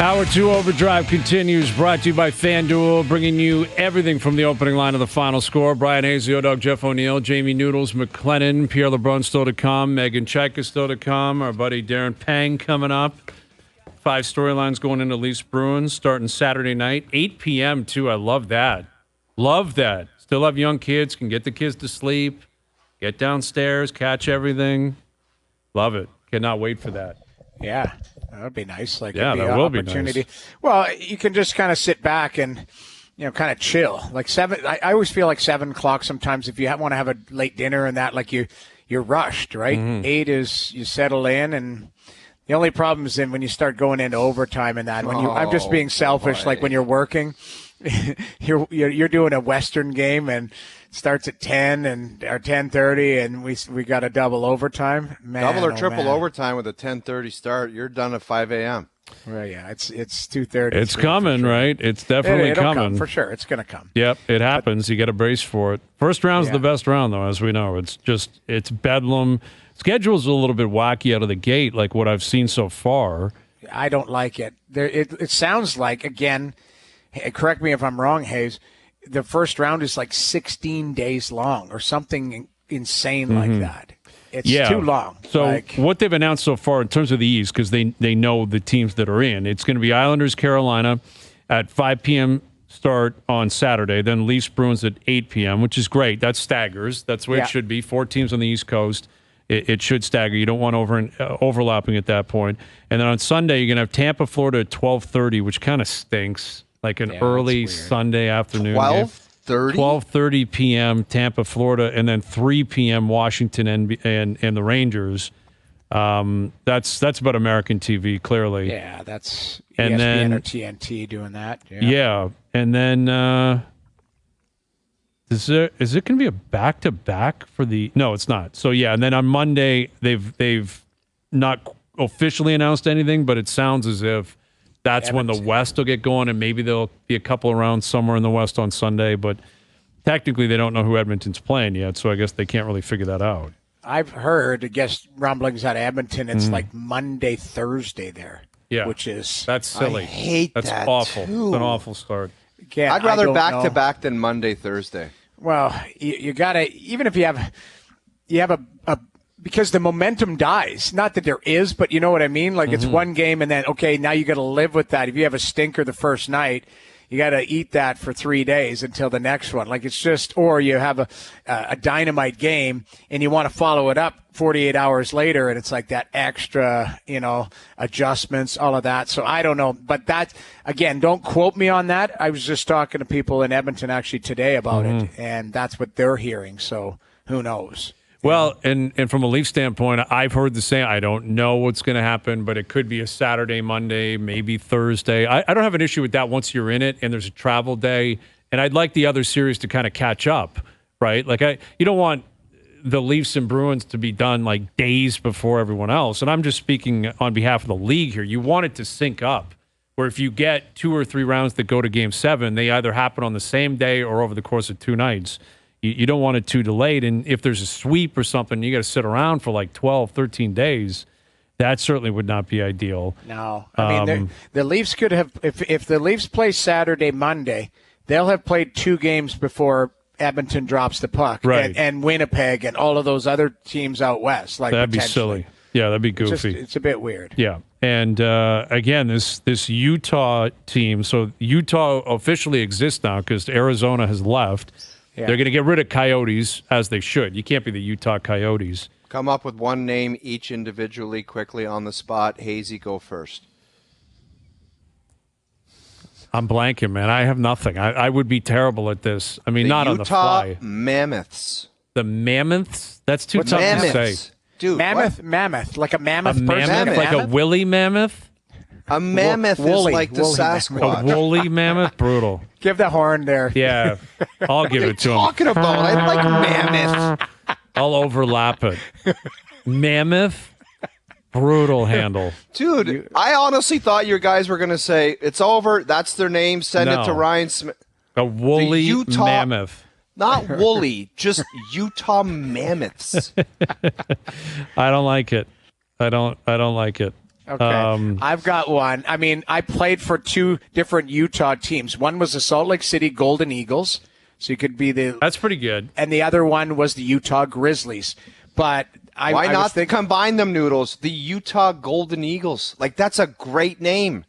Hour 2 Overdrive continues, brought to you by FanDuel, bringing you everything from the opening line of the final score. Bryan Hayes, the O-Dog, Jeff O'Neill, Jamie Noodles, McLennan, Pierre LeBrun still to come, Megan Check is still to come, our buddy Darren Pang coming up. 5 storylines going into Leafs Bruins, starting Saturday night, 8 p.m. too. I love that. Love that. Still have young kids, can get the kids to sleep, get downstairs, catch everything. Love it. Cannot wait for that. Yeah. That would be nice. Like, yeah, that will be nice. Well, you can just kind of sit back and, kind of chill. Like 7, I always feel like 7 o'clock sometimes if you want to have a late dinner and that, like you're rushed, right? 8 is you settle in, and the only problem is then when you start going into overtime and that. I'm just being selfish. Boy. Like when you're working, you're doing a Western game and it starts at 10 or 10:30, and we got a double overtime. Man, double or triple overtime with a 10:30 start. You're done at 5 a.m. Well, yeah, it's 2:30. It's coming, sure. Right? It's definitely it'll coming. Come, for sure. It's going to come. Yep, it happens. You got to brace for it. First round's the best round, though, as we know. It's bedlam. Schedule's a little bit wacky out of the gate, like what I've seen so far. I don't like it. It sounds like, again, correct me if I'm wrong, Hayes, the first round is like 16 days long or something insane like that. It's too long. So what they've announced so far in terms of the East, because they know the teams that are in, it's going to be Islanders, Carolina at 5 p.m. start on Saturday, then Leafs, Bruins at 8 p.m., which is great. That staggers. That's the way it should be. 4 teams on the East Coast. It should stagger. You don't want overlapping at that point. And then on Sunday, you're going to have Tampa, Florida at 12:30, which kind of stinks. Like an early Sunday afternoon. 12:30? 12:30 p.m. Tampa, Florida, and then 3 p.m. Washington and the Rangers. That's about American TV, clearly. Yeah, that's and ESPN then, or TNT doing that. Yeah, and then is it going to be a back-to-back for the? No, it's not. So yeah, and then on Monday they've not officially announced anything, but it sounds as if that's Edmonton. When the West will get going, and maybe there'll be a couple around somewhere in the West on Sunday. But technically, they don't know who Edmonton's playing yet, so I guess they can't really figure that out. I've heard, I guess, rumblings out of Edmonton. It's like Monday, Thursday there. Yeah, which is that's silly. I hate that's that awful. too. It's an awful start. Again, I'd rather back-to-back than Monday, Thursday. Well, you got to, even if you have a because the momentum dies. Not that there is, but you know what I mean? Like it's one game and then, okay, now you got to live with that. If you have a stinker the first night, you got to eat that for 3 days until the next one. Like it's just, or you have a dynamite game and you want to follow it up 48 hours later, and it's like that extra, adjustments, all of that. So I don't know. But that, again, don't quote me on that. I was just talking to people in Edmonton actually today about it, and that's what they're hearing. So who knows? Well, and from a Leaf standpoint, I've heard the same. I don't know what's going to happen, but it could be a Saturday, Monday, maybe Thursday. I don't have an issue with that once you're in it and there's a travel day. And I'd like the other series to kind of catch up, right? Like you don't want the Leafs and Bruins to be done like days before everyone else. And I'm just speaking on behalf of the league here. You want it to sync up, where if you get 2 or 3 rounds that go to Game 7, they either happen on the same day or over the course of 2 nights. You don't want it too delayed. And if there's a sweep or something, you got to sit around for like 12, 13 days. That certainly would not be ideal. No. I mean, the Leafs could have, if the Leafs play Saturday, Monday, they'll have played 2 games before Edmonton drops the puck. Right. And Winnipeg and all of those other teams out west. Like that'd be silly. Yeah, that'd be goofy. It's a bit weird. Yeah. And again, this Utah team, so Utah officially exists now because Arizona has left. Yeah. They're going to get rid of Coyotes, as they should. You can't be the Utah Coyotes. Come up with one name each individually, quickly on the spot. Hazy, go first. I'm blanking, man. I have nothing. I would be terrible at this. I mean, not on the fly. Utah Mammoths. The Mammoths? That's too tough to say. Dude, mammoth, like a mammoth person. Mammoth, like a woolly mammoth? A mammoth is like the Sasquatch. A woolly mammoth? Brutal. Give the horn there. Yeah, I'll give it to him. What are you talking about? I like mammoth. I'll overlap it. Mammoth? Brutal handle. Dude, I honestly thought your guys were going to say, it's over, that's their name, send it to Ryan Smith. A woolly mammoth. Not woolly, just Utah Mammoths. I don't like it. I don't like it. Okay. I've got one. I mean, I played for two different Utah teams. One was the Salt Lake City Golden Eagles, so you could be That's pretty good. And the other one was the Utah Grizzlies. But why not combine them, Noodles? The Utah Golden Eagles. Like, that's a great name.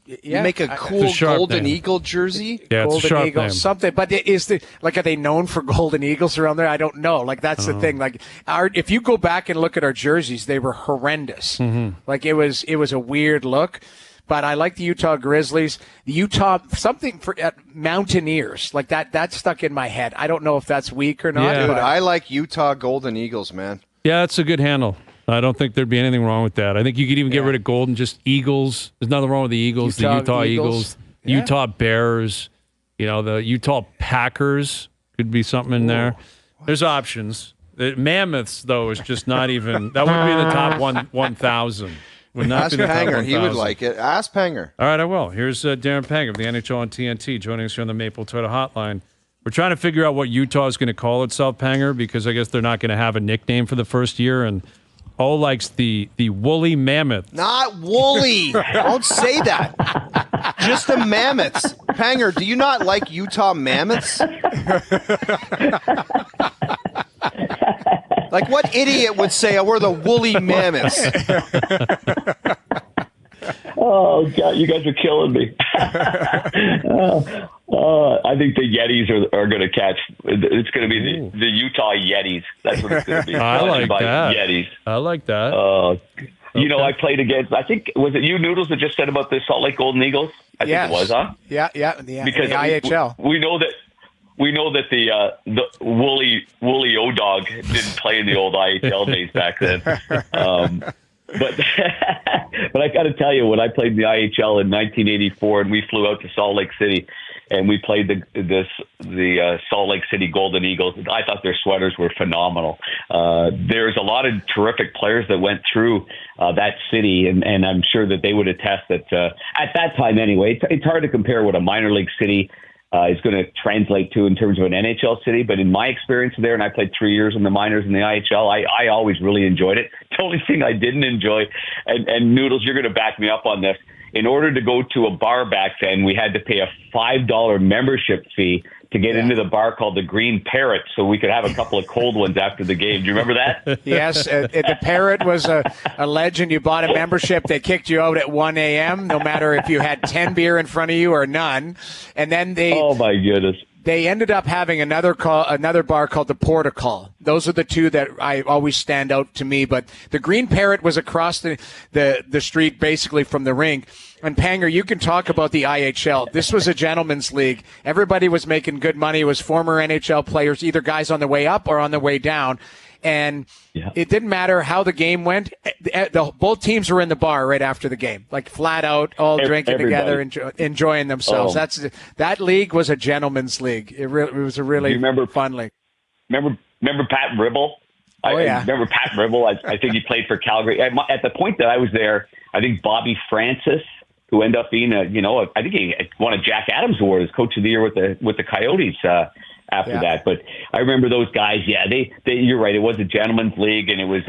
Yeah, you make a cool Golden Eagle jersey. Yeah, it's Golden a sharp Eagle, name. something. But are they known for Golden Eagles around there? I don't know. Like, that's the thing. Like, if you go back and look at our jerseys, they were horrendous. Mm-hmm. Like, it was a weird look. But I like the Utah Grizzlies. The Utah something for Mountaineers. Like that stuck in my head. I don't know if that's weak or not. Yeah. But I like Utah Golden Eagles, man. Yeah, that's a good handle. I don't think there'd be anything wrong with that. I think you could even get rid of gold and just Eagles. There's nothing wrong with the Eagles, the Utah Eagles, Utah Bears, the Utah Packers could be something in there. There's options. The Mammoths, though, is just not even – that wouldn't be in the top 1,000. Would not Ask be in the top Panger. 1,000. He would like it. Ask Panger. All right, I will. Here's Darren Pang of the NHL on TNT joining us here on the Maple Toyota Hotline. We're trying to figure out what Utah is going to call itself, Panger, because I guess they're not going to have a nickname for the first year, and – likes the woolly mammoth. Not woolly. Don't say that. Just the mammoths. Panger, do you not like Utah mammoths? Like, what idiot would say, we're the woolly mammoths? Oh, God, you guys are killing me. I think the Yetis are going to catch. It's going to be the Utah Yetis. That's what it's going to be. I like that. Yetis. I like that. I played against, I think, was it you, Noodles, that just said about the Salt Lake Golden Eagles? I think it was, huh? Yeah, because the IHL. We know that the woolly O-Dog didn't play in the old IHL days back then. But I got to tell you, when I played the IHL in 1984, and we flew out to Salt Lake City, and we played the Salt Lake City Golden Eagles, I thought their sweaters were phenomenal. There's a lot of terrific players that went through that city, and I'm sure that they would attest that at that time anyway, it's hard to compare what a minor league city is going to translate to in terms of an NHL city. But in my experience there, and I played 3 years in the minors in the IHL, I always really enjoyed it. The only thing I didn't enjoy, and Noodles, you're going to back me up on this, in order to go to a bar back then, we had to pay a $5 membership fee to get into the bar called the Green Parrot so we could have a couple of cold ones after the game. Do you remember that? Yes. The Parrot was a legend. You bought a membership. They kicked you out at 1 a.m., no matter if you had 10 beer in front of you or none. And then oh, my goodness. They ended up having another bar called the Portugal. Those are the two that I always stand out to me. But the Green Parrot was across the street, basically from the rink. And Panger, you can talk about the IHL. This was a gentleman's league. Everybody was making good money. It was former NHL players, either guys on the way up or on the way down. And it didn't matter how the game went. Both teams were in the bar right after the game, like flat out, all drinking together, enjoying themselves. That league was a gentleman's league. It was a really fun league. Remember Pat Ribble? I remember Pat Ribble. I think he played for Calgary. At the point that I was there, I think Bobby Francis, who ended up being I think he won a Jack Adams Award as Coach of the Year with the Coyotes. After that, but I remember those guys. Yeah, they you're right. It was a gentleman's league, and it was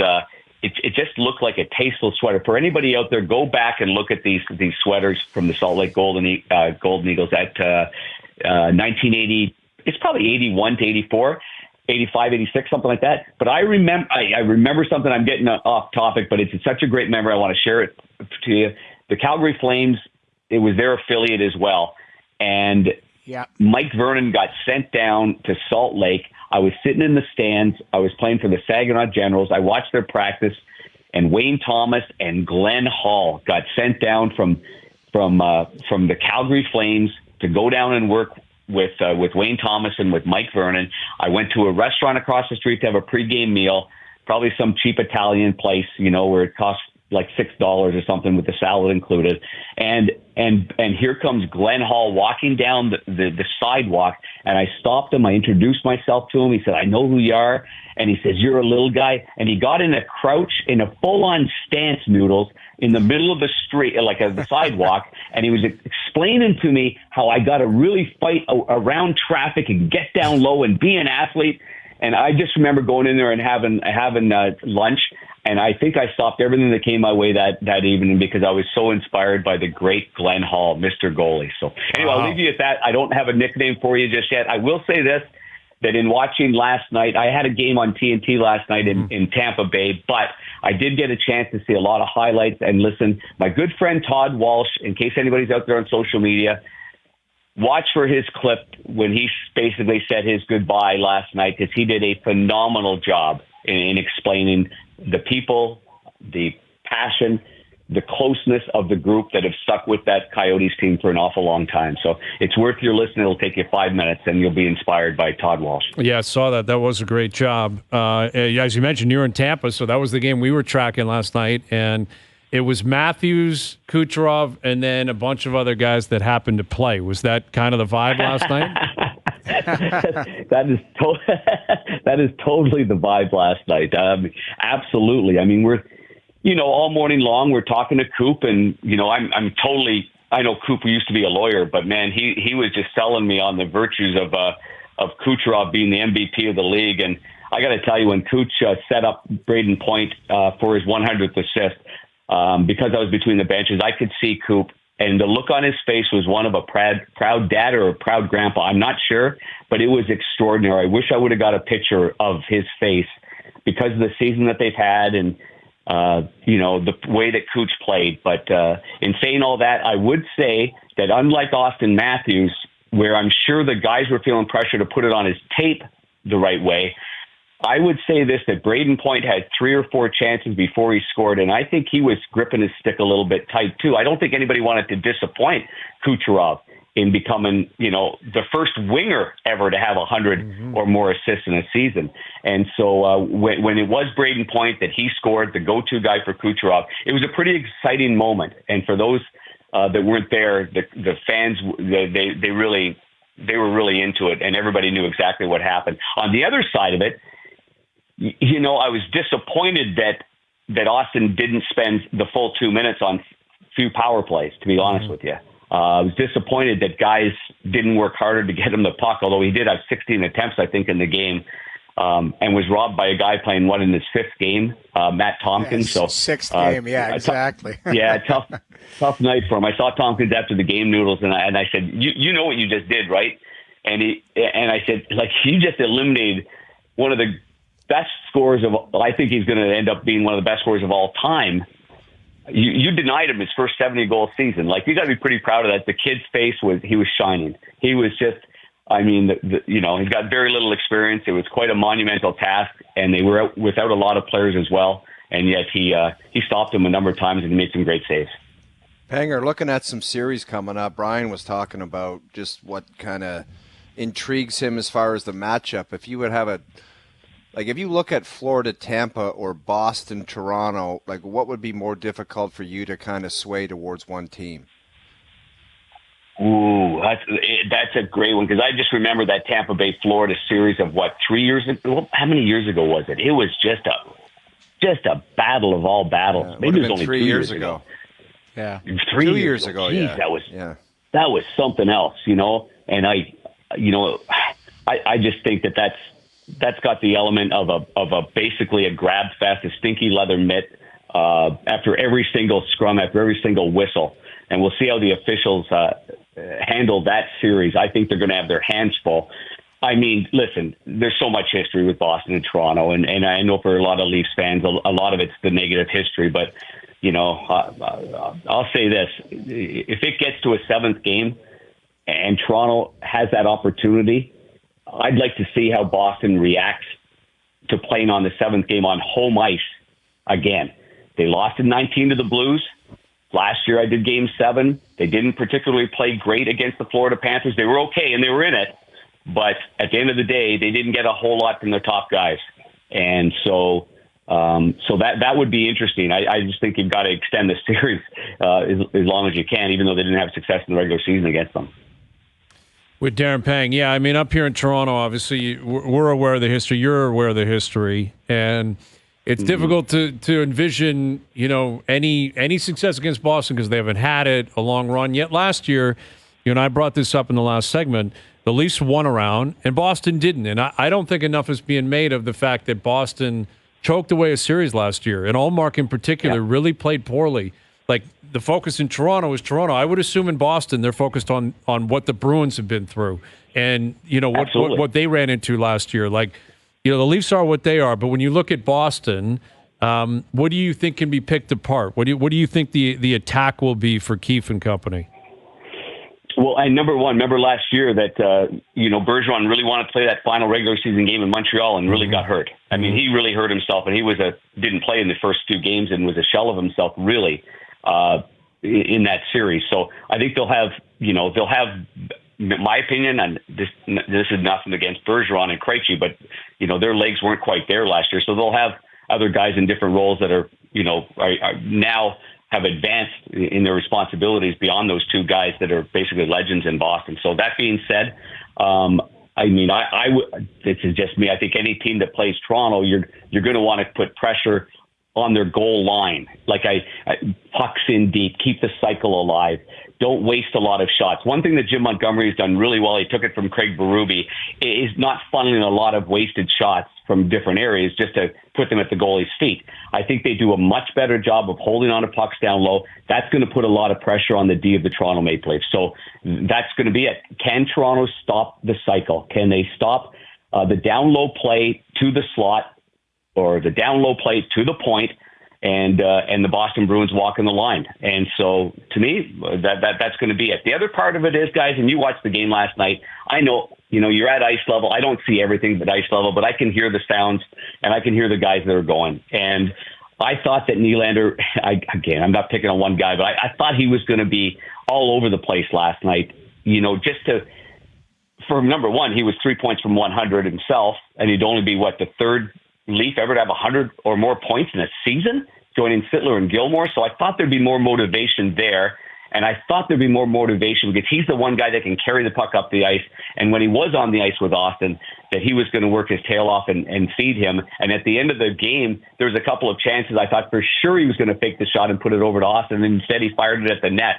it just looked like a tasteful sweater. For anybody out there, go back and look at these sweaters from the Salt Lake Golden Eagles at 1980. It's probably 81 to 84, 85, 86, something like that. But I remember something. I'm getting off topic, but it's such a great memory. I want to share it to you. The Calgary Flames. It was their affiliate as well, and Mike Vernon got sent down to Salt Lake. I was sitting in the stands. I was playing for the Saginaw Generals. I watched their practice, and Wayne Thomas and Glenn Hall got sent down from the Calgary Flames to go down and work with Wayne Thomas and with Mike Vernon. I went to a restaurant across the street to have a pregame meal, probably some cheap Italian place, where it costs like $6 or something with the salad included. And here comes Glenn Hall walking down the sidewalk, and I stopped him. I introduced myself to him. He said, "I know who you are." And he says, "You're a little guy." And he got in a crouch, in a full-on stance, Noodles, in the middle of the street, like the sidewalk. And he was explaining to me how I got to really fight around traffic and get down low and be an athlete. And I just remember going in there and having lunch. And I think I stopped everything that came my way that evening because I was so inspired by the great Glenn Hall, Mr. Goalie. So anyway, I'll leave you at that. I don't have a nickname for you just yet. I will say this, that in watching last night, I had a game on TNT last night in Tampa Bay, but I did get a chance to see a lot of highlights and listen. My good friend Todd Walsh, in case anybody's out there on social media, watch for his clip when he basically said his goodbye last night, because he did a phenomenal job in explaining the people, the passion, the closeness of the group that have stuck with that Coyotes team for an awful long time. So it's worth your listen. It'll take you 5 minutes, and you'll be inspired by Todd Walsh. Yeah, I saw that. That was a great job. As you mentioned, you're in Tampa, so that was the game we were tracking last night, and it was Matthews, Kucherov, and then a bunch of other guys that happened to play. Was that kind of the vibe last night? That is totally the vibe last night. Absolutely. I mean, we're, all morning long we're talking to Coop, and I know Coop used to be a lawyer, but man, he was just selling me on the virtues of Kucherov being the MVP of the league. And I got to tell you, when Kuch set up Braden Point for his 100th assist, because I was between the benches, I could see Coop. And the look on his face was one of a proud dad or a proud grandpa. I'm not sure, but it was extraordinary. I wish I would have got a picture of his face because of the season that they've had and, the way that Cooch played. But in saying all that, I would say that unlike Auston Matthews, where I'm sure the guys were feeling pressure to put it on his tape the right way, I would say this, that Braden Point had 3 or 4 chances before he scored, and I think he was gripping his stick a little bit tight, too. I don't think anybody wanted to disappoint Kucherov in becoming, the first winger ever to have 100 or more assists in a season. And so when it was Braden Point that he scored, the go-to guy for Kucherov, it was a pretty exciting moment. And for those that weren't there, the fans, they were really into it, and everybody knew exactly what happened. On the other side of it, I was disappointed that Austin didn't spend the full 2 minutes on few power plays, to be honest with you. I was disappointed that guys didn't work harder to get him the puck, although he did have 16 attempts, I think, in the game, and was robbed by a guy playing in his 5th game, Matt Tompkins. Yeah, 6th game, yeah, exactly. Tough night for him. I saw Tompkins after the game, Noodles, and I said, you know what you just did, right? And I said, you just eliminated one of the best scorers I think he's going to end up being one of the best scorers of all time. You denied him his first 70-goal season. You got to be pretty proud of that. The kid's face he was shining. He was just, he's got very little experience. It was quite a monumental task, and they were without a lot of players as well. And yet he stopped him a number of times and made some great saves. Panger, looking at some series coming up, Brian was talking about just what kind of intrigues him as far as the matchup. If you would have if you look at Florida, Tampa, or Boston, Toronto, what would be more difficult for you to kind of sway towards one team? Ooh, that's a great one, because I just remember that Tampa Bay, Florida series of 3 years ago? How many years ago was it? It was just a battle of all battles. Maybe it was only 3 years ago. Yeah, 2 years ago. Jeez, yeah, that was something else, And I just think that's got the element of basically a grab fest, a stinky leather mitt after every single scrum, after every single whistle. And we'll see how the officials handle that series. I think they're going to have their hands full. I mean, listen, there's so much history with Boston and Toronto, and I know for a lot of Leafs fans, a lot of it's the negative history. But, I'll say this. If it gets to a 7th game and Toronto has that opportunity, I'd like to see how Boston reacts to playing on the 7th game on home ice again. They lost in 19 to the Blues. Last year I did Game 7. They didn't particularly play great against the Florida Panthers. They were okay, and they were in it. But at the end of the day, they didn't get a whole lot from their top guys. And so that would be interesting. I just think you've got to extend the series as long as you can, even though they didn't have success in the regular season against them. With Darren Pang, yeah. I mean, up here in Toronto, obviously, we're aware of the history. You're aware of the history. And it's difficult to envision, any success against Boston because they haven't had it a long run. Yet last year, you and I brought this up in the last segment, the Leafs won a round, and Boston didn't. And I don't think enough is being made of the fact that Boston choked away a series last year, and Ullmark in particular really played poorly. Like, the focus in Toronto is Toronto. I would assume in Boston they're focused on what the Bruins have been through and, what they ran into last year. Like, the Leafs are what they are, but when you look at Boston, what do you think can be picked apart? What do you think the attack will be for Keefe and company? Well, and number one, remember last year that, Bergeron really wanted to play that final regular season game in Montreal and really got hurt. I mean, he really hurt himself, and he didn't play in the first 2 games and was a shell of himself, really, in that series. So I think they'll have, my opinion, and this is nothing against Bergeron and Krejci, but, their legs weren't quite there last year. So they'll have other guys in different roles that are now have advanced in their responsibilities beyond those 2 guys that are basically legends in Boston. So that being said, this is just me. I think any team that plays Toronto, you're going to want to put pressure on their goal line. Like pucks in deep, keep the cycle alive. Don't waste a lot of shots. One thing that Jim Montgomery has done really well, he took it from Craig Berube, is not funneling a lot of wasted shots from different areas just to put them at the goalie's feet. I think they do a much better job of holding on to pucks down low. That's going to put a lot of pressure on the D of the Toronto Maple Leafs. So that's going to be it. Can Toronto stop the cycle? Can they stop the down low play to the slot or the down low play to the point, and the Boston Bruins walking the line? And so, to me, that's going to be it. The other part of it is, guys, and you watched the game last night, I know, you're at ice level. I don't see everything but ice level, but I can hear the sounds, and I can hear the guys that are going. And I thought that Nylander, I'm not picking on one guy, but I thought he was going to be all over the place last night, for number one, he was 3 points from 100 himself, and he'd only be, the third Leaf ever to have 100 or more points in a season, joining Sittler and Gilmore. So I thought there'd be more motivation there. And I thought there'd be more motivation because he's the one guy that can carry the puck up the ice. And when he was on the ice with Auston, that he was going to work his tail off and feed him. And at the end of the game, there was a couple of chances I thought for sure he was going to fake the shot and put it over to Auston. And instead he fired it at the net.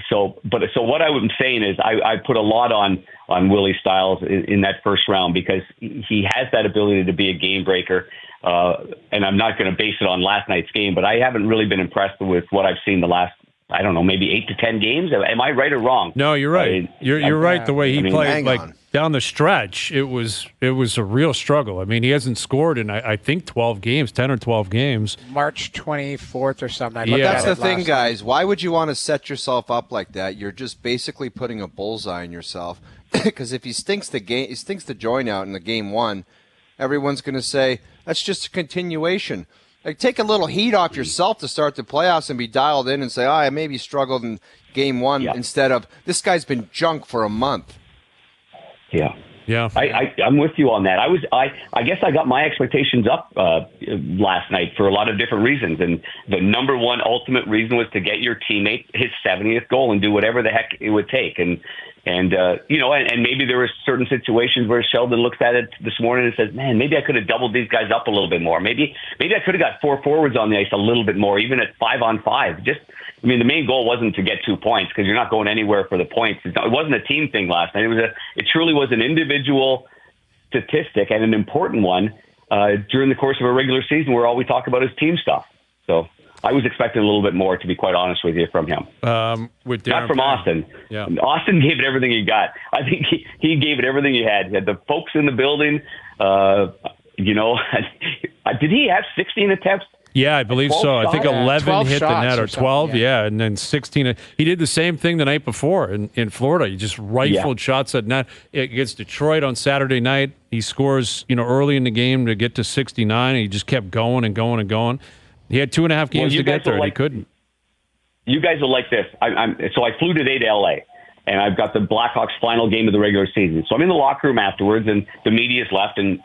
So what I was saying is I put a lot on Willie Stiles in that first round because he has that ability to be a game breaker. And I'm not going to base it on last night's game, but I haven't really been impressed with what I've seen the last, I don't know, maybe 8 to 10 games. Am I right or wrong? No, you're right. You're right. The way he played, down the stretch, it was a real struggle. I mean, he hasn't scored in I think 12 games, 10 or 12 games. March 24th or something. But that's the thing, guys. Why would you want to set yourself up like that? You're just basically putting a bullseye on yourself. Because if he stinks the joint out in the game 1, everyone's going to say that's just a continuation. Like, take a little heat off yourself to start the playoffs and be dialed in and say, I maybe struggled in game 1 instead of this guy's been junk for a month. Yeah. Yeah. I'm with you on that. I guess I got my expectations up last night for a lot of different reasons. And the number one ultimate reason was to get your teammate his 70th goal and do whatever the heck it would take. And maybe there were certain situations where Sheldon looks at it this morning and says, man, maybe I could have doubled these guys up a little bit more. Maybe I could have got 4 forwards on the ice a little bit more, even at 5-on-5. The main goal wasn't to get 2 points because you're not going anywhere for the points. It wasn't a team thing last night. It truly was an individual statistic and an important one during the course of a regular season where all we talk about is team stuff. So I was expecting a little bit more, to be quite honest with you, from him. With Darren Not from Pang. Auston. Yeah. Auston gave it everything he got. I think he gave it everything he had. He had the folks in the building. Did he have 16 attempts? Yeah, I believe so. I think 11 hit the net, or 12. Yeah, and then 16. He did the same thing the night before in Florida. He just rifled shots at net. Against Detroit on Saturday night, he scores early in the game to get to 69. And he just kept going and going and going. He had 2.5 games to get there, and he couldn't. You guys will like this. So I flew today to L.A., and I've got the Blackhawks final game of the regular season. So I'm in the locker room afterwards, and the media's left, and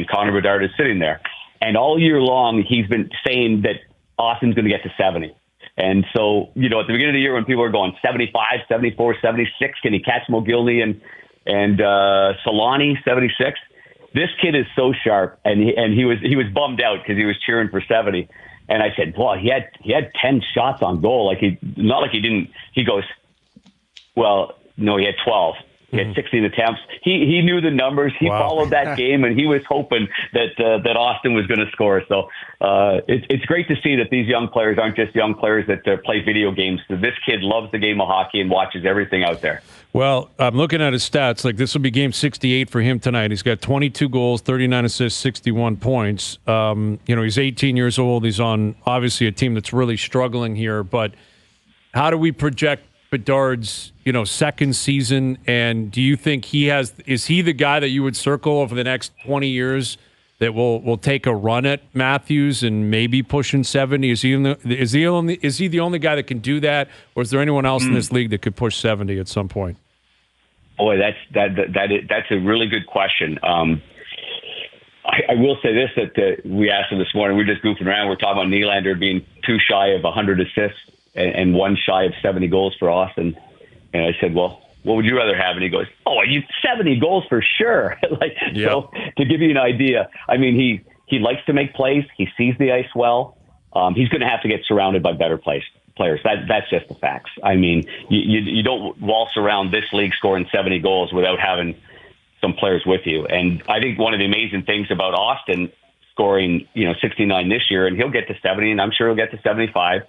Connor Bedard is sitting there. And all year long, he's been saying that Austin's going to get to 70. And so, at the beginning of the year when people are going 75, 74, 76, can he catch Mogilny and Solani, 76? This kid is so sharp, and he was bummed out because he was cheering for 70. And I said, boy, he had 10 shots on goal. Not like he didn't. He goes, well, no, he had 12. He had 16 attempts. He knew the numbers. He followed that game, and he was hoping that Auston was going to score. So it's great to see that these young players aren't just young players that play video games. This kid loves the game of hockey and watches everything out there. Well, I'm looking at his stats. Like, this will be game 68 for him tonight. He's got 22 goals, 39 assists, 61 points. He's 18 years old. He's on, obviously, a team that's really struggling here. But how do we project Bedard's, second season? And do you think is he the guy that you would circle over the next 20 years that will take a run at Matthews and maybe pushing 70? Is he the only guy that can do that, or is there anyone else in this league that could push 70 at some point? Boy, that's a really good question. I will say this, that we asked him this morning. We're just goofing around. We're talking about Nylander being 2 shy of 100 assists and 1 shy of 70 goals for Auston. And I said, well, what would you rather have? And he goes, 70 goals for sure. So to give you an idea, I mean, he likes to make plays. He sees the ice well. He's going to have to get surrounded by better players. That's just the facts. I mean, you don't waltz around this league scoring 70 goals without having some players with you. And I think one of the amazing things about Auston scoring, 69 this year, and he'll get to 70, and I'm sure he'll get to 75.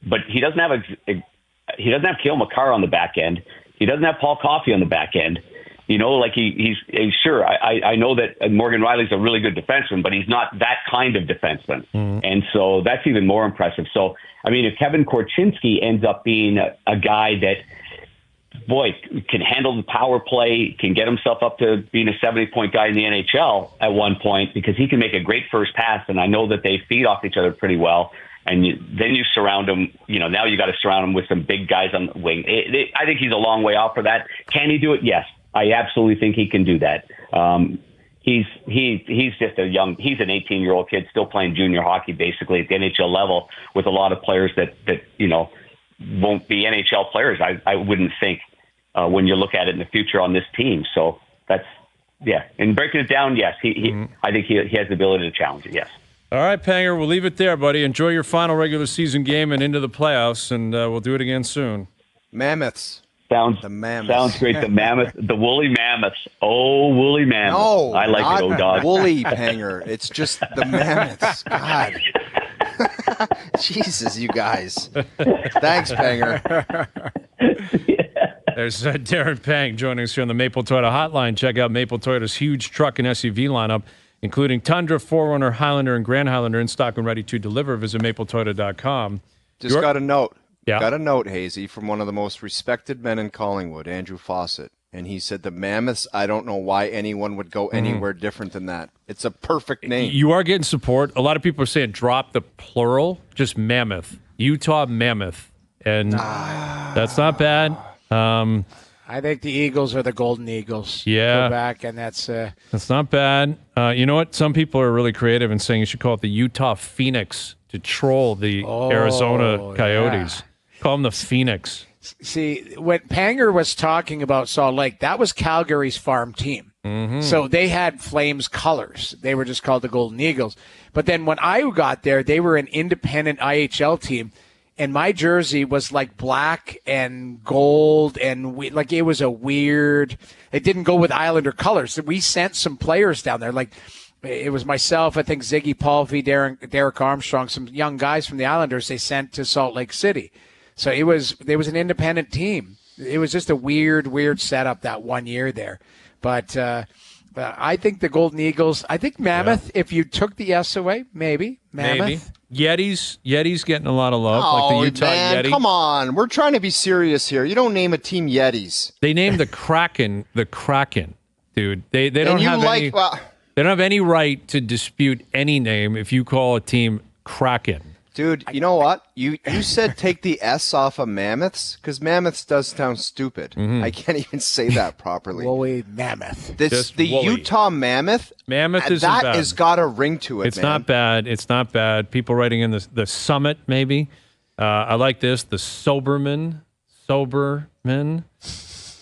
But he doesn't have Cale Makar on the back end. He doesn't have Paul Coffey on the back end. He's sure. I know that Morgan Riley's a really good defenseman, but he's not that kind of defenseman. And so that's even more impressive. So, I mean, if Kevin Korchinski ends up being a guy that, can handle the power play, can get himself up to being a 70-point guy in the NHL at one point, because he can make a great first pass, and I know that they feed off each other pretty well. And then you surround him, now you got to surround him with some big guys on the wing. I think he's a long way off for that. Can he do it? Yes. I absolutely think he can do that. He's just he's an 18-year-old kid still playing junior hockey basically at the NHL level with a lot of players that won't be NHL players, I wouldn't think, when you look at it in the future on this team. So that's, and breaking it down, yes, I think he has the ability to challenge it, yes. All right, Panger, we'll leave it there, buddy. Enjoy your final regular season game and into the playoffs, and we'll do it again soon. Mammoths. Sounds great. The mammoth, the woolly mammoths. Oh, woolly mammoths. No, I like it, dog. Woolly, Panger. It's just the mammoths. God. Jesus, you guys. Thanks, Panger. There's Darren Pang joining us here on the Maple Toyota Hotline. Check out Maple Toyota's huge truck and SUV lineup, including Tundra, 4Runner, Highlander, and Grand Highlander, in stock and ready to deliver. Visit mapletoyota.com. Got a note. Yeah. Got a note, Hazy, from one of the most respected men in Collingwood, Andrew Fawcett. And he said the Mammoths, I don't know why anyone would go anywhere different than that. It's a perfect name. You are getting support. A lot of people are saying drop the plural, just Mammoth. Utah Mammoth. And that's not bad. I think the Eagles are the Golden Eagles. Yeah. Go back, and that's not bad. You know what? Some people are really creative in saying you should call it the Utah Phoenix to troll the Arizona Coyotes. Yeah. Call them the Phoenix. See, when Panger was talking about Salt Lake, that was Calgary's farm team. Mm-hmm. So they had Flames colors. They were just called the Golden Eagles. But then when I got there, they were an independent IHL team. And my jersey was like black and gold, and it was a weird. It didn't go with Islander colors. So we sent some players down there. Like it was myself, I think Ziggy Palvey, Derek Armstrong, some young guys from the Islanders. They sent to Salt Lake City. So there was an independent team. It was just a weird setup that one year there. But I think the Golden Eagles. I think Mammoth. Yeah. If you took the S away, maybe Mammoth. Maybe. Yeti's getting a lot of love, like the Utah Yeti. Come on, we're trying to be serious here. You don't name a team Yetis. They named the Kraken, dude. They don't have any. They don't have any right to dispute any name if you call a team Kraken. Dude, you know what? You said take the S off of Mammoths, because Mammoths does sound stupid. Mm-hmm. I can't even say that properly. Woolly Mammoth. The Utah Mammoth? Mammoth isn't bad. That has got a ring to it, It's not bad. It's not bad. People writing in the Summit, maybe. I like this. The Soberman. The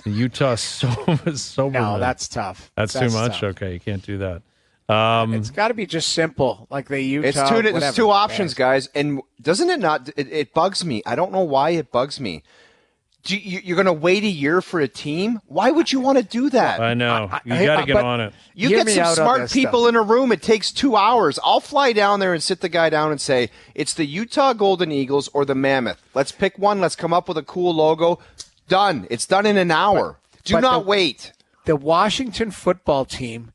Utah Soberman. No, that's tough. That's too much? Tough. Okay, you can't do that. It's got to be just simple, like the Utah. It's two options, guys. And doesn't it not? It bugs me. I don't know why it bugs me. You're going to wait a year for a team? Why would you want to do that? I know. You got to get on it. You get some smart people in a room. It takes 2 hours. I'll fly down there and sit the guy down and say, it's the Utah Golden Eagles or the Mammoth. Let's pick one. Let's come up with a cool logo. Done. It's done in an hour. Do not wait. The Washington football team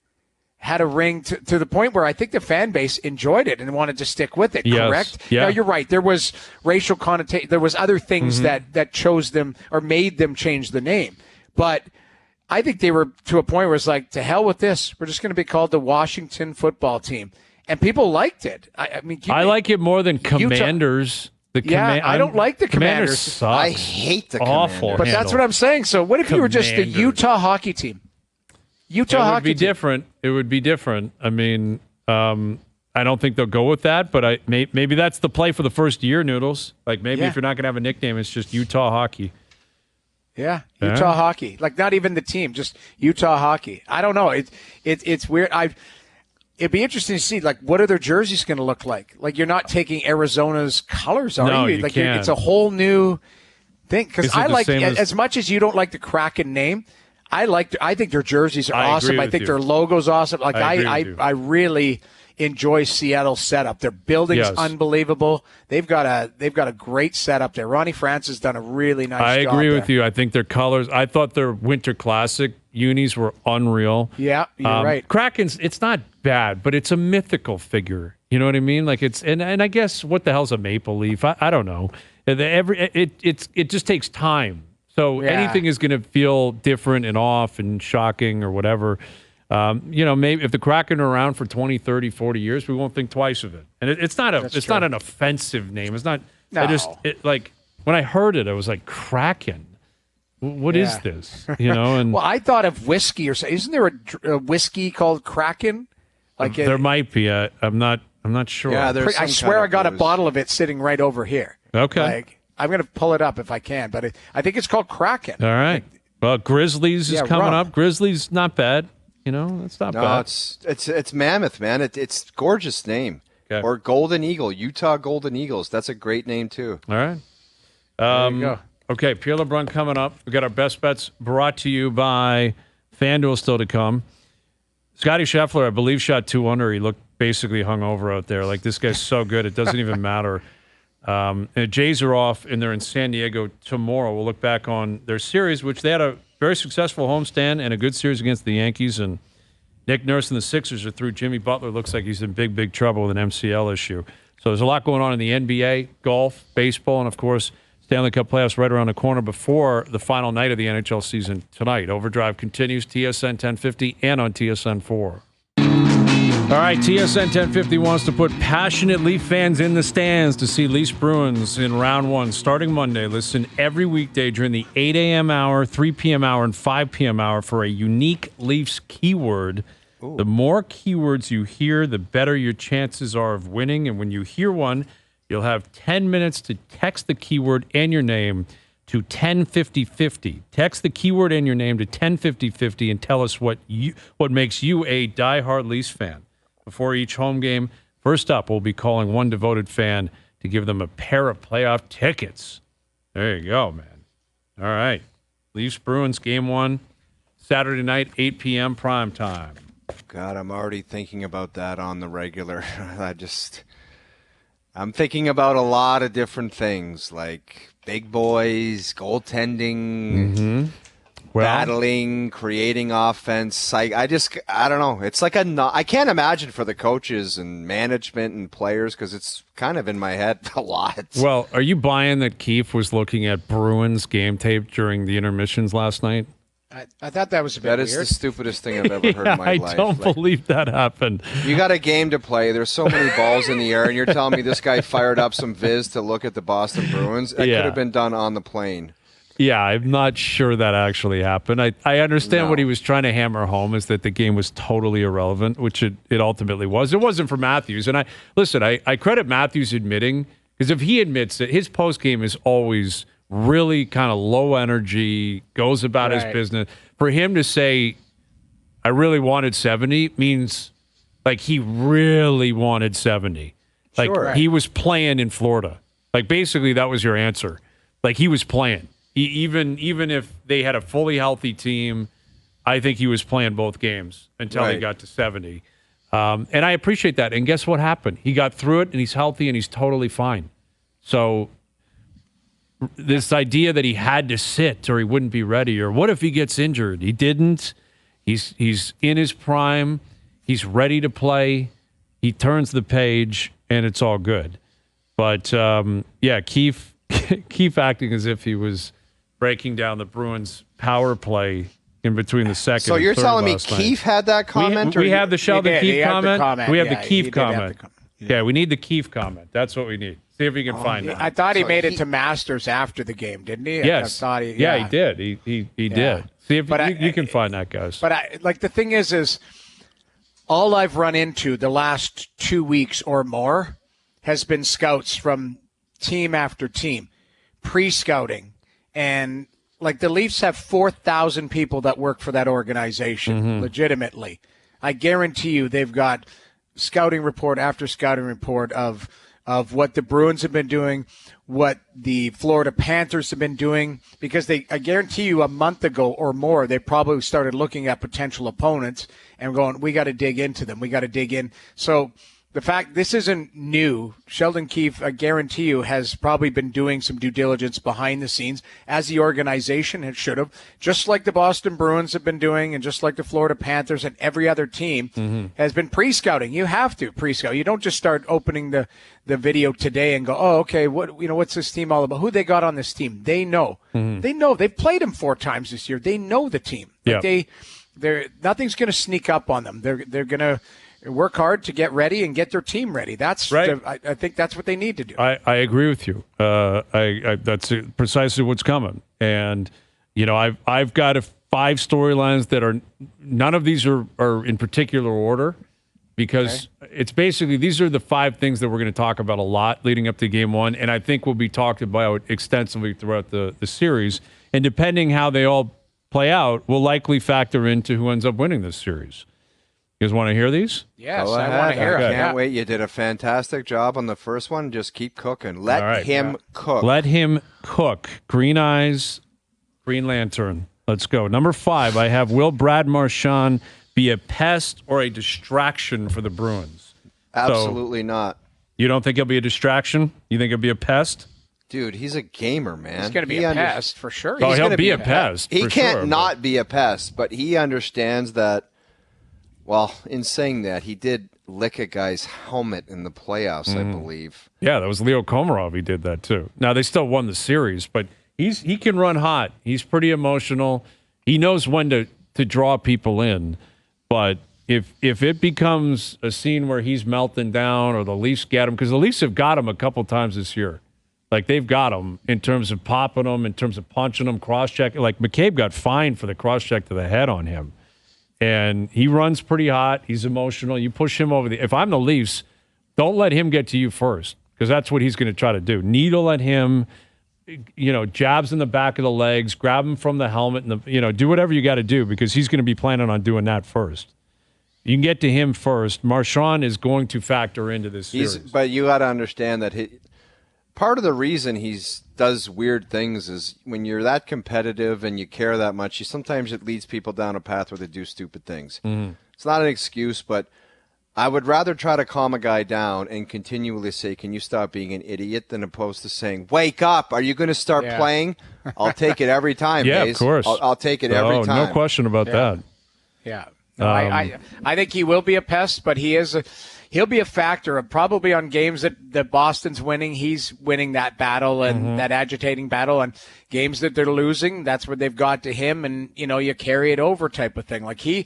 had a ring to the point where I think the fan base enjoyed it and wanted to stick with it, correct? Yeah. Now, you're right. There was racial connotation. There was other things that chose them or made them change the name. But I think they were to a point where it's like, to hell with this. We're just going to be called the Washington football team. And people liked it. I mean, I like it more than Commanders. I don't like the Commanders. Sucks. I hate the Awful Commanders. But that's what I'm saying. So what if you were just the Commanders. Utah hockey team? It would be different. It would be different. I mean, I don't think they'll go with that, but maybe that's the play for the first year, Noodles. Like maybe if you're not going to have a nickname, it's just Utah hockey. Yeah, Utah hockey. Like not even the team, just Utah hockey. I don't know. It's weird. It'd be interesting to see, like, what are their jerseys going to look like? Like, you're not taking Arizona's colors, are No, you? you Like, can't. It's a whole new thing. Because I like, as much as you don't like the Kraken name, I think their jerseys are awesome. I think their logo's awesome. Like, I really enjoy Seattle's setup. Their building's unbelievable. They've got a great setup there. Ronnie France has done a really nice job. I agree with you. I think their colors. I thought their Winter Classic unis were unreal. Yeah, you're right. Kraken's. It's not bad, but it's a mythical figure. You know what I mean? Like it's and I guess what the hell's a maple leaf? I don't know. It just takes time. So anything is going to feel different and off and shocking or whatever. Maybe if the Kraken are around for 20, 30, 40 years, we won't think twice of it. And it's not not an offensive name. It's not. No. Like when I heard it, I was like, Kraken. What is this? And well, I thought of whiskey or something. Isn't there a whiskey called Kraken? Like there might be. I'm not sure. Yeah, I swear I got a bottle of it sitting right over here. Okay. Like, I'm going to pull it up if I can, but I think it's called Kraken. All right. Well, Grizzlies is coming up. Grizzlies, not bad. That's not bad. It's Mammoth, man. It's a gorgeous name. Okay. Or Golden Eagle, Utah Golden Eagles. That's a great name too. All right. There you go. Okay, Pierre LeBrun coming up. We got our best bets brought to you by FanDuel still to come. Scotty Scheffler, I believe, shot 2 under. He looked basically hungover out there. Like, this guy's so good, it doesn't even matter. And the Jays are off, and they're in San Diego tomorrow. We'll look back on their series, which they had a very successful homestand and a good series against the Yankees. And Nick Nurse and the Sixers are through. Jimmy Butler looks like he's in big trouble with an MCL issue. So there's a lot going on in the NBA, golf, baseball, and, of course, Stanley Cup playoffs right around the corner before the final night of the NHL season tonight. OverDrive continues, TSN 1050 and on TSN 4. All right, TSN 1050 wants to put passionate Leaf fans in the stands to see Leafs Bruins in round 1 starting Monday. Listen every weekday during the 8 a.m. hour, 3 p.m. hour, and 5 p.m. hour for a unique Leafs keyword. Ooh. The more keywords you hear, the better your chances are of winning. And when you hear one, you'll have 10 minutes to text the keyword and your name to 105050. Text the keyword and your name to 105050 and tell us what makes you a diehard Leafs fan. Before each home game, first up, we'll be calling one devoted fan to give them a pair of playoff tickets. There you go, man. All right. Leafs Bruins game 1, Saturday night, 8 p.m. prime time. God, I'm already thinking about that on the regular. I'm thinking about a lot of different things, like big boys, goaltending, battling, creating offense. I don't know. It's like I can't imagine for the coaches and management and players because it's kind of in my head a lot. Well, are you buying that Keefe was looking at Bruins game tape during the intermissions last night? I thought that was a bit weird. That is the stupidest thing I've ever heard in my life. I don't believe that happened. You got a game to play. There's so many balls in the air, and you're telling me this guy fired up some viz to look at the Boston Bruins? That could have been done on the plane. Yeah, I'm not sure that actually happened. I understand what he was trying to hammer home is that the game was totally irrelevant, which it ultimately was. It wasn't for Matthews. And I credit Matthews admitting, because if he admits it, his post game is always really kind of low energy, goes about his business. For him to say, I really wanted 70 means like he really wanted 70. Like he was playing in Florida. Like basically that was your answer. Like he was playing. Even if they had a fully healthy team, I think he was playing both games until he got to 70. And I appreciate that. And guess what happened? He got through it, and he's healthy, and he's totally fine. So this idea that he had to sit or he wouldn't be ready, or what if he gets injured? He didn't. He's in his prime. He's ready to play. He turns the page, and it's all good. But, Keefe acting as if he was breaking down the Bruins' power play in between the second So and you're third telling me last night. Keefe had that comment? We have the Sheldon Keefe comment. We have the Yeah, Keefe he did have comment. the comment. Yeah, we need the Keefe comment. That's what we need. See if we can find it. I thought he So made it to Masters after the game, didn't he? Yes. I thought he did. He did. See if you can find that, guys. But the thing is all I've run into the last 2 weeks or more has been scouts from team after team, pre-scouting. And like the Leafs have 4,000 people that work for that organization, legitimately. I guarantee you they've got scouting report after scouting report of what the Bruins have been doing, what the Florida Panthers have been doing, because I guarantee you a month ago or more, they probably started looking at potential opponents and going, we got to dig into them. We got to dig in. So the fact this isn't new, Sheldon Keefe, I guarantee you, has probably been doing some due diligence behind the scenes, as the organization should have, just like the Boston Bruins have been doing, and just like the Florida Panthers and every other team has been pre-scouting. You have to pre-scout. You don't just start opening the video today and go, oh, okay, what's this team all about? Who they got on this team? They know. They know. They've played them 4 times this year. They know the team. Like nothing's going to sneak up on them. They're going to work hard to get ready and get their team ready. That's right. I think that's what they need to do. I agree with you. That's precisely what's coming. And I've got 5 storylines that are none of these are in particular order, because it's basically these are the 5 things that we're going to talk about a lot leading up to game 1, and I think will be talked about extensively throughout the series. And depending how they all play out, will likely factor into who ends up winning this series. You guys want to hear these? Yes, I want to hear it. I can't wait. You did a fantastic job on the first one. Just keep cooking. Let him cook. Let him cook. Green Eyes, Green Lantern. Let's go. Number 5, I have, will Brad Marchand be a pest or a distraction for the Bruins? Absolutely not. You don't think he'll be a distraction? You think he'll be a pest? Dude, he's a gamer, man. He's going to be a pest for sure. Oh, he'll be a pest. He can't not be a pest, but he understands that. Well, in saying that, he did lick a guy's helmet in the playoffs, I believe. Yeah, that was Leo Komarov. He did that too. Now, they still won the series, but he can run hot. He's pretty emotional. He knows when to draw people in. But if it becomes a scene where he's melting down or the Leafs get him, because the Leafs have got him a couple times this year. Like, they've got him in terms of popping him, in terms of punching him, cross-checking. Like, McCabe got fined for the cross-check to the head on him. And he runs pretty hot. He's emotional. You push him over if I'm the Leafs, don't let him get to you first, because that's what he's going to try to do. Needle at him, jabs in the back of the legs, grab him from the helmet, and do whatever you got to do, because he's going to be planning on doing that first. You can get to him first. Marchand is going to factor into this series. But you got to understand that part of the reason he does weird things is when you're that competitive and you care that much, sometimes it leads people down a path where they do stupid things. It's not an excuse, but I would rather try to calm a guy down and continually say, can you stop being an idiot, than opposed to saying, wake up, are you going to start playing? I'll take it every time, Yeah, Hayes. of course. I'll take it every time. No question about that. Yeah. No, I think he will be a pest, but he'll be a factor of probably on games that Boston's winning. He's winning that battle and that agitating battle, and games that they're losing, that's where they've got to him, and you carry it over type of thing. Like he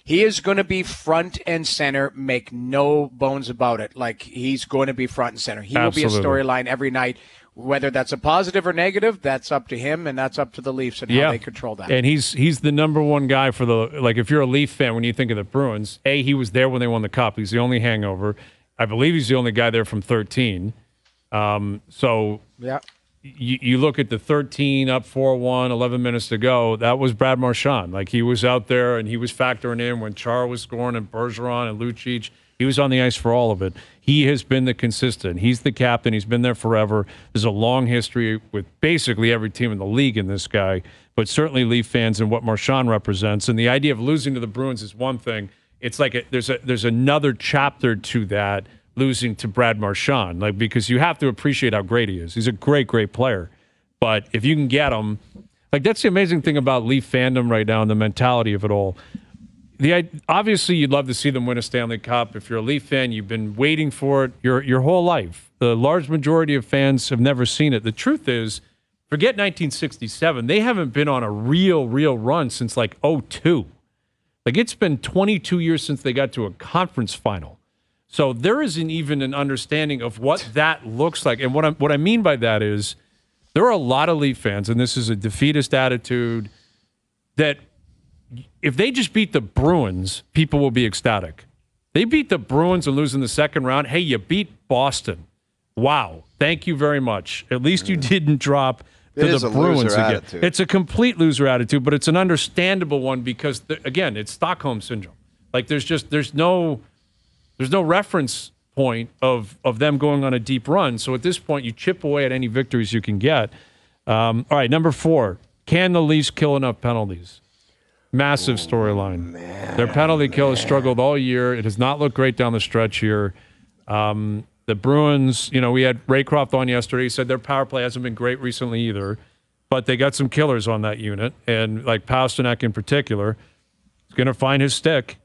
is going to be front and center, make no bones about it. Like, he's going to be front and center. He will be a storyline every night. Whether that's a positive or negative, that's up to him, and that's up to the Leafs and how they control that. And he's the number one guy for if you're a Leaf fan, when you think of the Bruins, he was there when they won the Cup. He's the only hangover. I believe he's the only guy there from 13. You look at the 13 up 4-1, 11 minutes to go. That was Brad Marchand. Like, he was out there and he was factoring in when Char was scoring and Bergeron and Lucic. He was on the ice for all of it. He has been the consistent. He's the captain. He's been there forever. There's a long history with basically every team in the league in this guy, but certainly Leaf fans and what Marchand represents. And the idea of losing to the Bruins is one thing. It's like there's another chapter to that, losing to Brad Marchand, like, because you have to appreciate how great he is. He's a great, great player. But if you can get him, like, that's the amazing thing about Leaf fandom right now and the mentality of it all. Obviously, you'd love to see them win a Stanley Cup. If you're a Leaf fan, you've been waiting for it your whole life. The large majority of fans have never seen it. The truth is, forget 1967. They haven't been on a real run since like 2002. Like, it's been 22 years since they got to a conference final. So there isn't even an understanding of what that looks like. And what I mean by that is there are a lot of Leaf fans, and this is a defeatist attitude, that if they just beat the Bruins, people will be ecstatic. They beat the Bruins and lose in the second round. Hey, you beat Boston. Wow. Thank you very much. At least you didn't drop to the Bruins again. Attitude. It's a complete loser attitude, but it's an understandable one because, again, it's Stockholm syndrome. Like, there's no reference point of them going on a deep run. So at this point, you chip away at any victories you can get. All right, number 4. Can the Leafs kill enough penalties? Massive storyline. Their penalty kill has struggled all year. It has not looked great down the stretch here. The Bruins, we had Raycroft on yesterday. He said their power play hasn't been great recently either, but they got some killers on that unit. And like Pasternak in particular, is going to find his stick.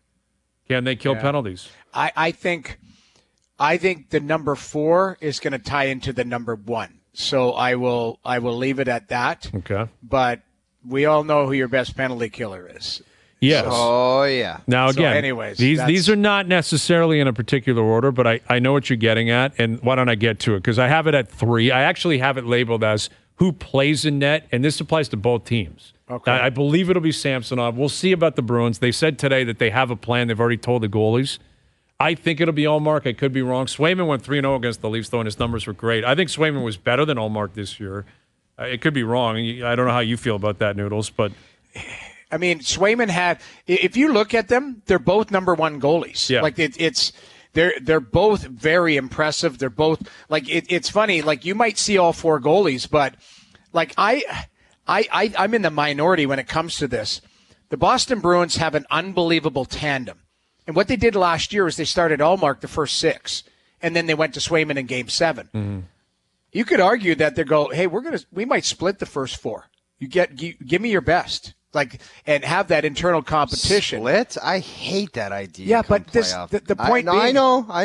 Can they kill penalties? I think the number 4 is going to tie into the number 1. So I will leave it at that. Okay. But we all know who your best penalty killer is. Yes. Oh, yeah. Now, again, anyways, these are not necessarily in a particular order, but I know what you're getting at, and why don't I get to it? Because I have it at 3. I actually have it labeled as who plays in net, and this applies to both teams. Okay. I believe it'll be Samsonov. We'll see about the Bruins. They said today that they have a plan. They've already told the goalies. I think it'll be Ullmark. I could be wrong. Swayman went 3-0 against the Leafs, though, and his numbers were great. I think Swayman was better than Ullmark this year. It could be wrong. I don't know how you feel about that, Noodles, but I mean, Swayman had. If you look at them, they're both number 1 goalies. Yeah. Like they're both very impressive. They're both like it's funny. Like, you might see all 4 goalies, but like I'm in the minority when it comes to this. The Boston Bruins have an unbelievable tandem, and what they did last year is they started Ullmark the first 6, and then they went to Swayman in Game 7. Mm-hmm. You could argue that they go, hey, we might split the first 4. Give me your best, and have that internal competition. Split? I hate that idea. Yeah, but the point being, I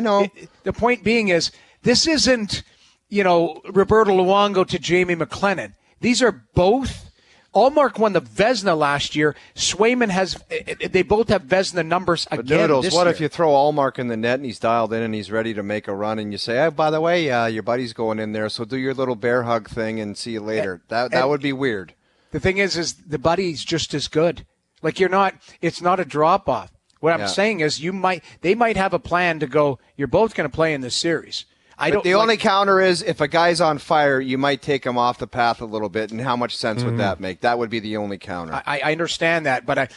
know. The point being is this isn't, Roberto Luongo to Jamie McLennan. These are both. Ullmark won the Vezina last year. Swayman they both have Vezina numbers again. But Noodles, this what year. if you throw Ullmark in the net and he's dialed in and he's ready to make a run, and you say, "Hey, by the way, your buddy's going in there, so do your little bear hug thing and see you later." That would be weird. The thing is the buddy's just as good. Like, it's not a drop off. What I'm saying is they might have a plan to go, you're both going to play in this series. The only counter is if a guy's on fire, you might take him off the path a little bit, and how much sense would that make? That would be the only counter. I understand that, but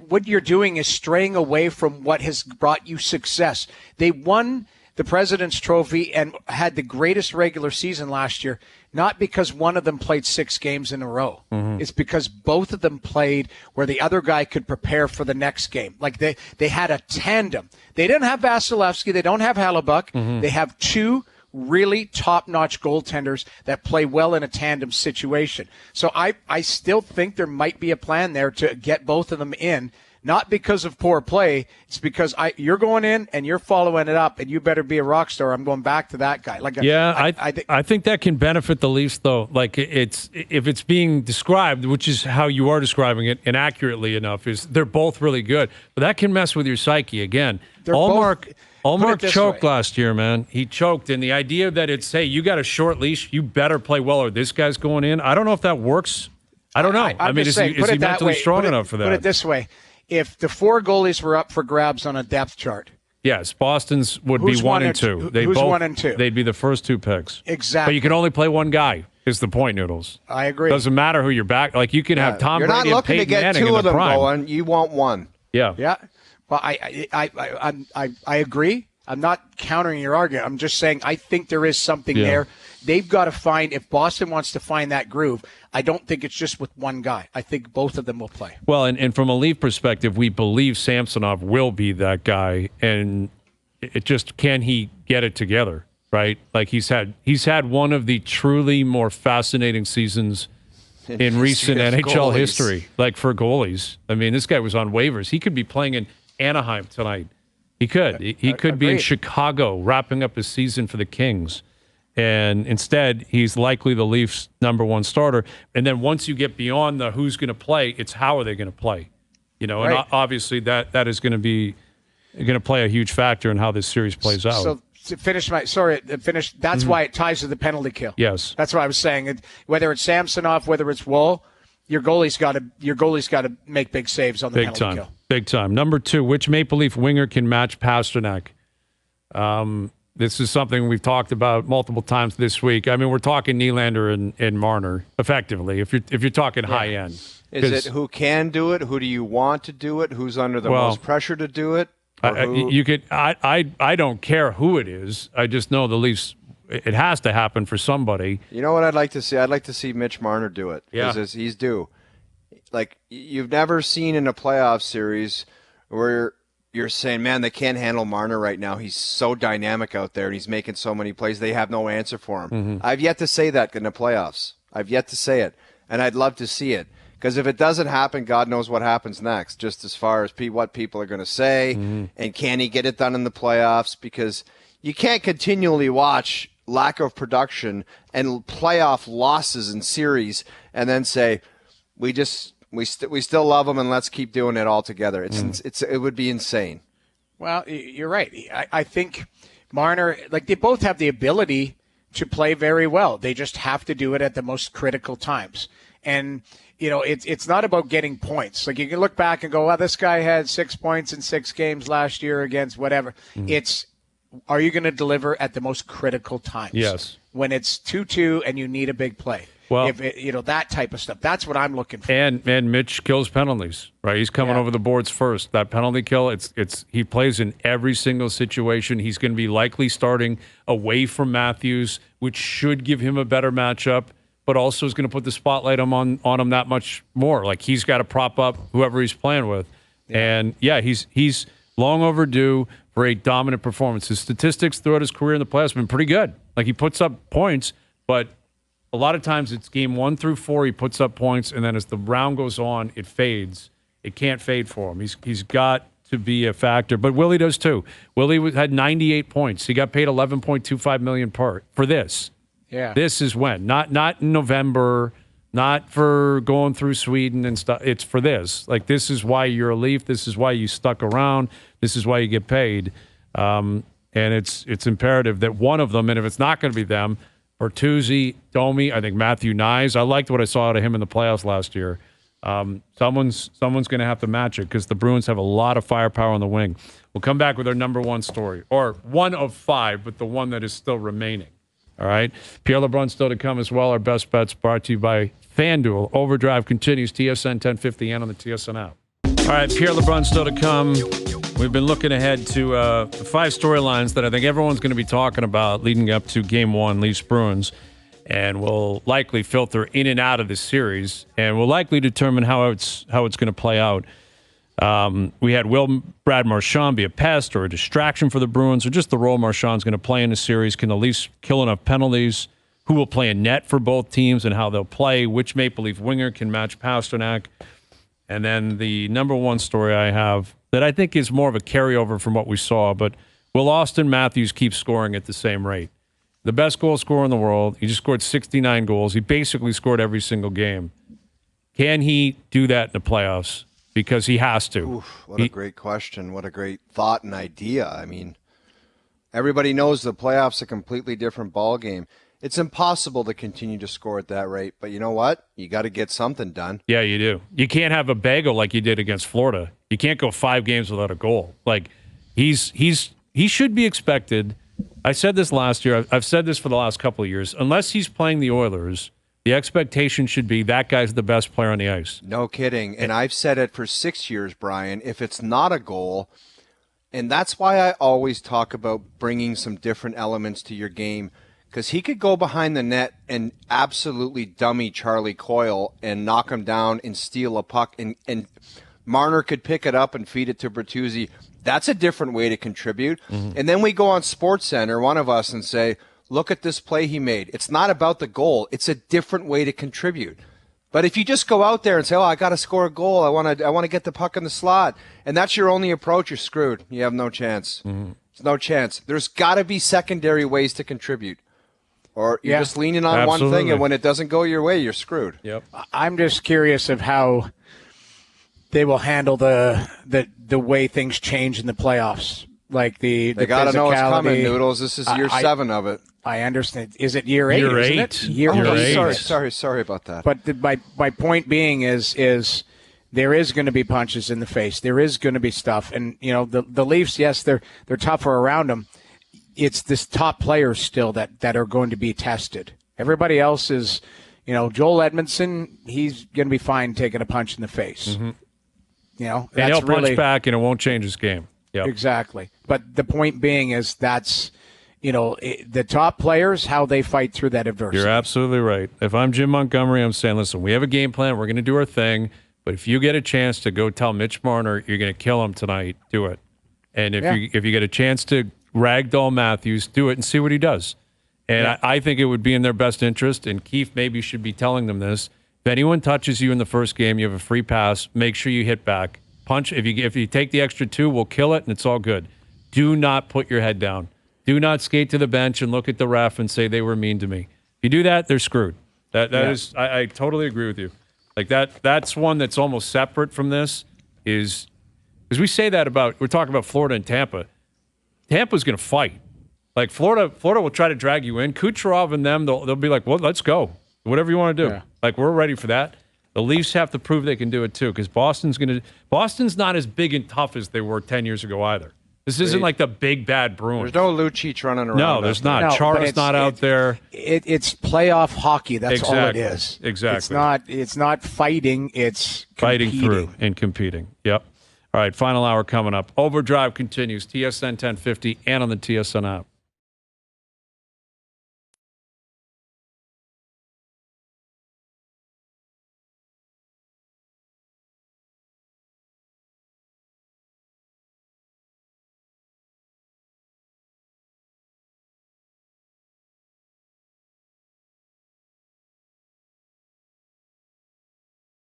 what you're doing is straying away from what has brought you success. They won the President's Trophy and had the greatest regular season last year, not because one of them played 6 games in a row. Mm-hmm. It's because both of them played where the other guy could prepare for the next game. Like, they had a tandem. They didn't have Vasilevsky. They don't have Hellebuck. Mm-hmm. They have 2 really top-notch goaltenders that play well in a tandem situation. So I still think there might be a plan there to get both of them in. Not because of poor play. It's because you're going in and you're following it up, and you better be a rock star. I'm going back to that guy. I think that can benefit the Leafs, though. Like, if it's being described, which is how you are describing it, and accurately enough, is they're both really good. But that can mess with your psyche again. Ullmark choked last year, man. He choked, and the idea that it's, hey, you got a short leash, you better play well, or this guy's going in. I don't know if that works. I don't know. Is he mentally strong enough for that? Put it this way. If the 4 goalies were up for grabs on a depth chart. Yes, Boston's would be 1 and 2. Who's 1 and 2? They'd be the first 2 picks. Exactly. But you can only play one guy, is the point, Noodles. I agree. Doesn't matter who you're back. Like, you can have Tom Brady and Peyton Manning in the prime. Going. You want 1. Yeah. Yeah. Well, I agree. I'm not countering your argument. I'm just saying I think there is something there. They've got to find, if Boston wants to find that groove, I don't think it's just with one guy. I think both of them will play. Well, and from a Leaf perspective, we believe Samsonov will be that guy, and it just, can he get it together, right? Like he's had one of the truly more fascinating seasons in recent NHL history, like for goalies. I mean, this guy was on waivers. He could be playing in Anaheim tonight. He could. He could be in Chicago wrapping up his season for the Kings. And instead, he's likely the Leafs' number one starter. And then once you get beyond the who's going to play, it's how are they going to play? You know, and obviously that is going to play a huge factor in how this series plays out. So to finish that's why it ties to the penalty kill. Yes. That's what I was saying. Whether it's Samsonov, whether it's Woll, your goalie's got to make big saves on the penalty kill. Big time. Number 2, which Maple Leaf winger can match Pasternak? This is something we've talked about multiple times this week. I mean, we're talking Nylander and Marner, effectively, if you're talking high end. Is it who can do it? Who do you want to do it? Who's under the most pressure to do it? I don't care who it is. I just know the Leafs, it has to happen for somebody. You know what I'd like to see? I'd like to see Mitch Marner do it. Yeah. Because he's due. Like, you've never seen in a playoff series where you're saying, man, they can't handle Marner right now. He's so dynamic out there, and he's making so many plays. They have no answer for him. Mm-hmm. I've yet to say that in the playoffs. I've yet to say it, and I'd love to see it. Because if it doesn't happen, God knows what happens next, just as far as what people are going to say, and can he get it done in the playoffs? Because you can't continually watch lack of production and playoff losses in series and then say, we still love him and let's keep doing it all together. It would be insane. Well, you're right. I think Marner, like, they both have the ability to play very well. They just have to do it at the most critical times. And, you know, it's not about getting points. Like, you can look back and go, well, this guy had 6 points in 6 games last year against whatever. It's, are you going to deliver at the most critical times? Yes. When it's 2-2 and you need a big play. Well, that type of stuff. That's what I'm looking for. And Mitch kills penalties, right? He's coming over the boards first. That penalty kill, he plays in every single situation. He's going to be likely starting away from Matthews, which should give him a better matchup, but also is going to put the spotlight on him that much more. Like, he's got to prop up whoever he's playing with. And he's long overdue for a dominant performance. His statistics throughout his career in the playoffs have been pretty good. Like, he puts up points, but a lot of times it's game 1 through 4, he puts up points, and then as the round goes on, it fades. It can't fade for him. He's got to be a factor. But Willie does too. Willie had 98 points. He got paid $11.25 million for this. Yeah. This is when. Not in November, not for going through Sweden and stuff. It's for this. Like, this is why you're a Leaf. This is why you stuck around. This is why you get paid. And it's imperative that one of them, and if it's not going to be them, Bertuzzi, Domi, I think Matthew Nyes. I liked what I saw out of him in the playoffs last year. Someone's going to have to match it because the Bruins have a lot of firepower on the wing. We'll come back with our number 1 story, or one of 5, but the one that is still remaining. All right? Pierre LeBrun still to come as well. Our best bets brought to you by FanDuel. Overdrive continues, TSN 1050 and on the TSN app. All right, Pierre LeBrun still to come. We've been looking ahead to 5 storylines that I think everyone's going to be talking about leading up to Game 1, Leafs Bruins, and we'll likely filter in and out of this series, and we'll likely determine how it's going to play out. We had will Brad Marchand be a pest or a distraction for the Bruins, or just the role Marchand's going to play in the series? Can the Leafs kill enough penalties? Who will play in net for both teams and how they'll play? Which Maple Leaf winger can match Pasternak? And then the number 1 story I have that I think is more of a carryover from what we saw, but will Auston Matthews keep scoring at the same rate? The best goal scorer in the world. He just scored 69 goals. He basically scored every single game. Can he do that in the playoffs? Because he has to. Oof, what a great question. What a great thought and idea. I mean, everybody knows the playoffs a completely different ball game. It's impossible to continue to score at that rate, but you know what? You got to get something done. Yeah, you do. You can't have a bagel like you did against Florida. You can't go 5 games without a goal. Like, he should be expected. I said this last year. I've said this for the last couple of years. Unless he's playing the Oilers, The expectation should be that guy's the best player on the ice. No kidding. And I've said it for 6 years, Brian. If it's not a goal, and that's why I always talk about bringing some different elements to your game, because he could go behind the net and absolutely dummy Charlie Coyle and knock him down and steal a puck, and Marner could pick it up and feed it to Bertuzzi. That's a different way to contribute. Mm-hmm. And then we go on SportsCenter, one of us, and say, look at this play he made. It's not about the goal. It's a different way to contribute. But if you just go out there and say, I got to score a goal, I want to get the puck in the slot, and that's your only approach, you're screwed. You have no chance. Mm-hmm. There's no chance. There's got to be secondary ways to contribute. Or you're just leaning on one thing, and when it doesn't go your way, you're screwed. Yep. I'm just curious of how they will handle the way things change in the playoffs. Like they got to know it's coming, Noodles. This is year 7 of it. I understand. Is it year 8? Year 8. Isn't it? Year 8. Sorry about that. But my point being is there is going to be punches in the face. There is going to be stuff, and the Leafs. Yes, they're tougher around them. It's this top players still that are going to be tested. Everybody else is, Joel Edmondson. He's going to be fine taking a punch in the face. Mm-hmm. And he'll punch back, and it won't change his game. Yep. Exactly. But the point being is that's, the top players, how they fight through that adversity. You're absolutely right. If I'm Jim Montgomery, I'm saying, listen, we have a game plan. We're going to do our thing. But if you get a chance to go tell Mitch Marner you're going to kill him tonight, do it. And if you get a chance to ragdoll Matthews, do it and see what he does. And I think it would be in their best interest, and Keefe maybe should be telling them this. If anyone touches you in the first game, you have a free pass. Make sure you hit back. Punch. If you take the extra 2, we'll kill it, and it's all good. Do not put your head down. Do not skate to the bench and look at the ref and say they were mean to me. If you do that, they're screwed. That is, I totally agree with you. Like that's one that's almost separate from this. Is because we say that we're talking about Florida and Tampa. Tampa's going to fight. Like Florida will try to drag you in. Kucherov and them, they'll be like, well, let's go. Whatever you want to do. Yeah. Like, we're ready for that. The Leafs have to prove they can do it too, because Boston's not as big and tough as they were 10 years ago either. This isn't like the big bad Bruins. There's no Lucic running around. No, there's not. No, Chara's not out there. It's playoff hockey. That's all it is. Exactly. It's not fighting. It's fighting through and competing. Yep. All right, final hour coming up. OverDrive continues. TSN 1050 and on the TSN app.